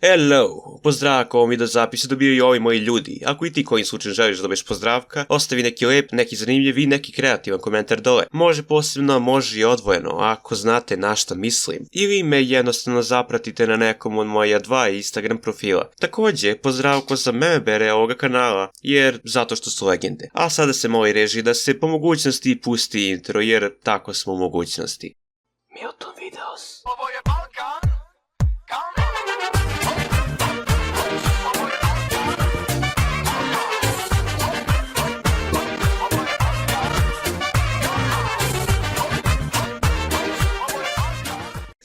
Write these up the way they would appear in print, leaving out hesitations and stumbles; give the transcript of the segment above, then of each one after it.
Hello, pozdrav ako ovom video zapisu dobiju i ovi moji ljudi. Ako i ti kojim slučajem želiš da dobiješ pozdravka, ostavi neki lep, neki zanimljiv i neki kreativan komentar dole. Može posebno, može i odvojeno, ako znate na šta mislim. Ili me jednostavno zapratite na nekom od moja dva Instagram profila. Također, pozdravko za membere ovoga kanala, jer zato što su legende. A sada se moli reži da se po mogućnosti pusti intro, jer tako smo u mogućnosti. Milton Videos. Ovo je Balkan.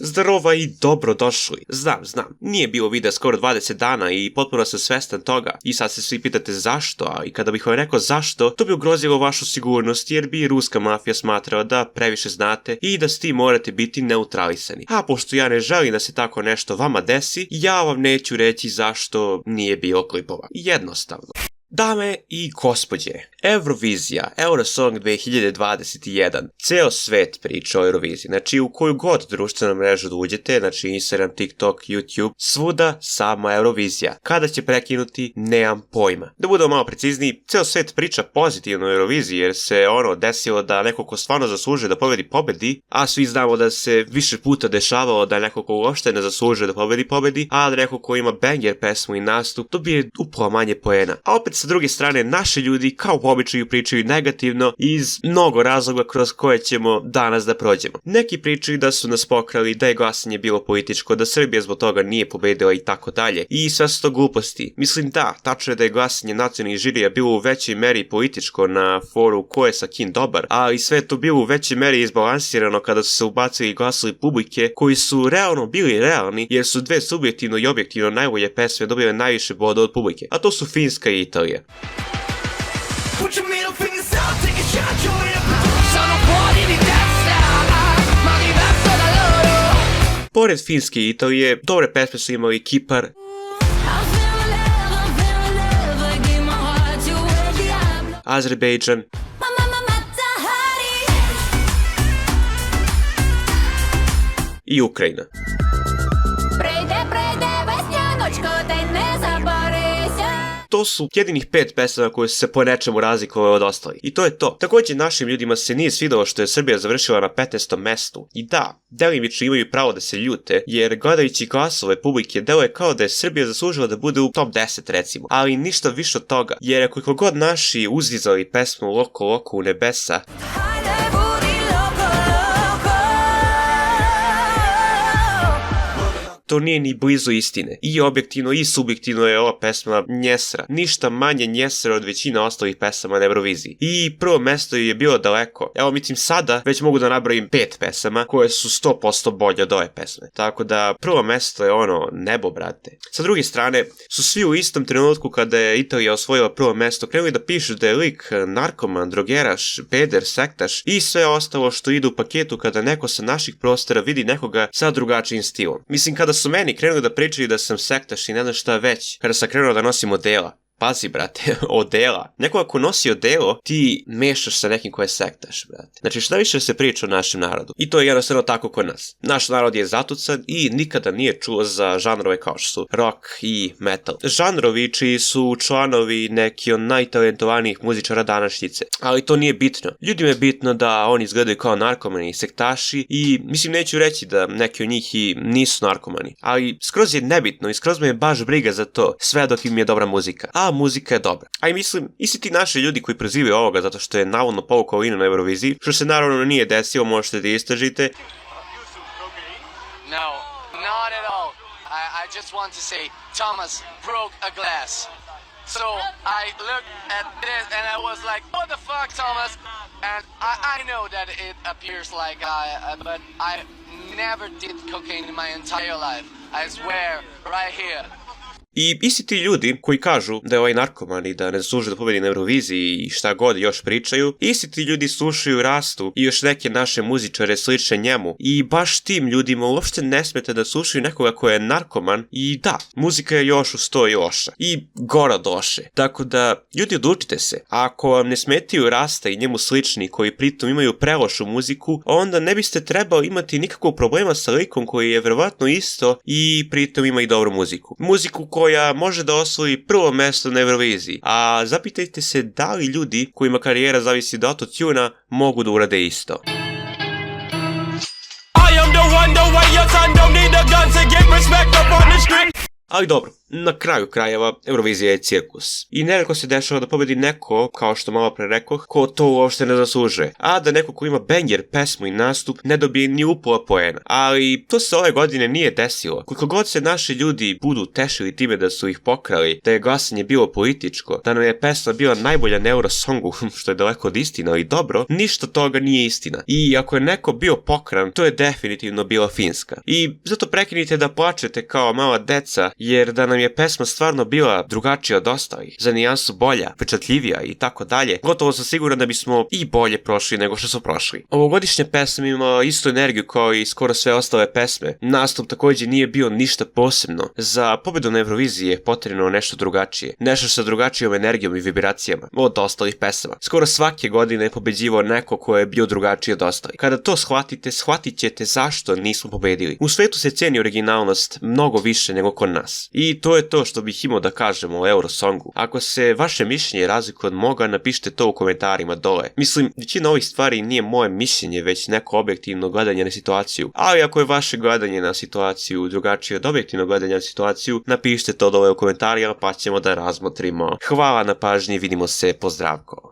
Zdarova i dobrodošli. Znam, nije bilo videa skoro 20 dana i potpuno sam svestan toga. I sad se svi pitate zašto, a i kada bih vam rekao zašto, to bi ugrozilo vašu sigurnost jer bi ruska mafija smatrala da previše znate i da s tim morate biti neutralisani. A pošto ja ne želim da se tako nešto vama desi, ja vam neću reći zašto nije bilo klipova. Jednostavno. Dame i gospođe, Eurovizija, Eurosong 2021, ceo svet priča o Euroviziji, znači u koju god društvenu mrežu da uđete, znači Instagram, TikTok, YouTube, svuda samo Eurovizija. Kada će prekinuti, nemam pojma. Da budemo malo precizniji, ceo svet priča pozitivno o Euroviziji jer se desilo da neko ko stvarno zaslužuje da pobedi, a svi znamo da se više puta dešavalo da neko ko uopšte ne zaslužuje da pobedi, a da neko ko ima banger pesmu i nastup dobije upola manje poena. A opet sa druge strane, naši ljudi kao po običaju pričaju negativno iz mnogo razloga kroz koje ćemo danas da prođemo. Neki pričaju da su nas pokrali, da je glasanje bilo političko, da Srbija zbog toga nije pobedila i tako dalje. I sve su to gluposti. Mislim da, tačno je da je glasanje nacionalnih žirija bilo u većoj meri političko na foru ko je sa kim dobar, ali sve je to bilo u većoj meri izbalansirano kada su se ubacili i glasili publike koji su realno bili realni jer su dve subjektivno i objektivno najbolje pesme dobile najviše boda od publike, a to su Finska i Italija. Pored Finske i Italije, dobre pesme su imali Kipar, Azerbejdžan i Ukrajina. To su jedinih 5 pesama koje su se po nečemu razlikovale od ostalih. I to je to. Također našim ljudima se nije svidalo što je Srbija završila na 15. mestu. I da, delimično imaju pravo da se ljute, jer gledajući glasove publike deluje kao da je Srbija zaslužila da bude u top 10 recimo. Ali ništa više od toga, jer koliko god naši uzdizali pesmu Loko Loko u nebesa, to nije ni blizu istine. I objektivno i subjektivno je ova pesma njesra. Ništa manje njesra od većine ostalih pesama na Euroviziji. I prvo mesto je bilo daleko. Evo mislim sada već mogu da nabrojim 5 pesama koje su 100% bolje od ove pesme. Tako da prvo mesto je nebo, brate. Sa druge strane, su svi u istom trenutku kada je Italija osvojila prvo mesto krenuli da pišu da je lik narkoman, drogeraš, peder, sektaš i sve ostalo što ide u paketu kada neko sa naših prostora vidi nekoga sa drugačijim stilom. Mislim kada su meni krenuli da pričaju da sam sektaš i ne znam šta već, kada sam krenuo da nosim odela. Pazi, brate, odela. Neko ako nosi odelo, ti mešaš sa nekim ko je sektaš, brate. Znači, šta više se priča o našem narodu. I to je jednostavno tako kod nas. Naš narod je zatucan i nikada nije čuo za žanrove kao što su rock i metal. Žanrovi čiji su članovi neki od najtalentovanijih muzičara današnjice. Ali to nije bitno. Ljudima je bitno da oni izgledaju kao narkomani i sektaši i mislim neću reći da neki od njih i nisu narkomani. Ali skroz je nebitno i skroz me je baš briga za to sve dok im je dobra muzika. A muzika je dobra. A i mislim, isti ti naši ljudi koji prozivaju ovoga zato što je navodno povukao vino na Euroviziji, što se naravno nije desilo, možete da istražite. No, not at all. I just want to say, Thomas broke a glass. So I looked at this and I was like, what the fuck, Thomas? And I know that it appears like but I never did cocaine in my entire life. I swear, right here. I isti ti ljudi koji kažu da je ovaj narkoman i da ne zaslužuje da pobedi na Euroviziji i šta god još pričaju, isti ti ljudi slušaju Rastu i još neke naše muzičare slične njemu i baš tim ljudima uopšte ne smete da slušaju nekoga ko je narkoman i da, muzika je još uz to loša i gora doše. Tako da, ljudi, odlučite se. A ako vam ne smetaju Rasta i njemu slični koji pritom imaju prelošu muziku, onda ne biste trebali imati nikakvog problema sa likom koji je verovatno isto i pritom ima i dobru muziku. Muziku koja može da osvoji prvo mesto na Euroviziji. A zapitajte se da li ljudi kojima karijera zavisi od autotuna mogu da urade isto. Ali dobro, na kraju krajeva Eurovizija je cirkus. I nerijetko se dešava da pobedi neko, kao što malo pre rekoh, ko to uopšte ne zaslužuje. A da neko ko ima banger, pesmu i nastup ne dobije ni upola poena. Ali to se ove godine nije desilo. Koliko god se naši ljudi budu tešili time da su ih pokrali, da je glasanje bilo političko, da nam je pesma bila najbolja na Eurosongu, što je daleko od istina, ali dobro, ništa toga nije istina. I ako je neko bio pokran, to je definitivno bila Finska. I zato prekinite da plačete kao mala deca, jer da nam je pesma stvarno bila drugačija od ostalih, za nijansu bolja, pečatljivija i tako dalje, gotovo sam siguran da bismo i bolje prošli nego što su prošli. Ovogodišnja pesma ima istu energiju kao i skoro sve ostale pesme. Nastup također nije bio ništa posebno. Za pobedu na Euroviziji je potrebno nešto drugačije. Nešto sa drugačijom energijom i vibracijama od ostalih pesama. Skoro svake godine je pobeđivao neko ko je bio drugačiji od ostalih. Kada to shvatite, shvatit ćete zašto nismo pobedili. U svetu se ceni originalnost mnogo više nego kod nas. I to je to što bih imao da kažem o Eurosongu. Ako se vaše mišljenje razlikuje od moga, napišite to u komentarima dole. Mislim, većina ovih stvari nije moje mišljenje, već neko objektivno gledanje na situaciju. Ali ako je vaše gledanje na situaciju drugačije od objektivnog gledanja na situaciju, napišite to dole u komentarima pa ćemo da razmotrimo. Hvala na pažnji, vidimo se, pozdravko.